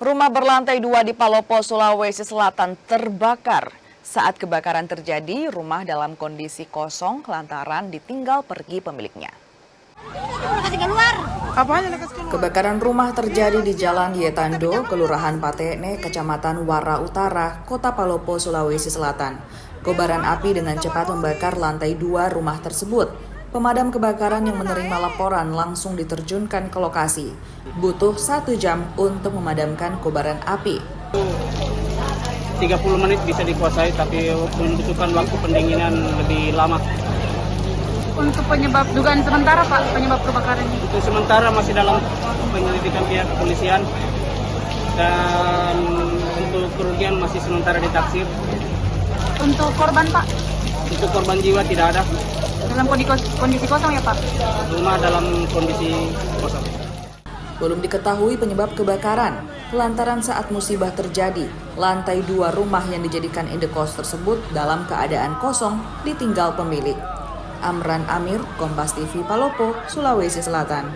Rumah berlantai 2 di Palopo, Sulawesi Selatan terbakar. Saat kebakaran terjadi, rumah dalam kondisi kosong lantaran ditinggal pergi pemiliknya. Kebakaran rumah terjadi di Jalan Yetando, Kelurahan Patene, Kecamatan Wara Utara, Kota Palopo, Sulawesi Selatan. Kobaran api dengan cepat membakar lantai 2 rumah tersebut. Pemadam kebakaran yang menerima laporan langsung diterjunkan ke lokasi. Butuh 1 jam untuk memadamkan kobaran api. 30 menit bisa dikuasai, tapi membutuhkan waktu pendinginan lebih lama. Untuk penyebab dugaan sementara Pak, penyebab kebakaran ini? Untuk sementara masih dalam penyelidikan pihak kepolisian, dan untuk kerugian masih sementara ditaksir. Untuk korban Pak? Untuk korban jiwa tidak ada. Dalam kondisi kosong ya Pak? Rumah dalam kondisi kosong. Belum diketahui penyebab kebakaran, lantaran saat musibah terjadi, lantai 2 rumah yang dijadikan indekos tersebut dalam keadaan kosong ditinggal pemilik. Amran Amir, Kompas TV Palopo, Sulawesi Selatan.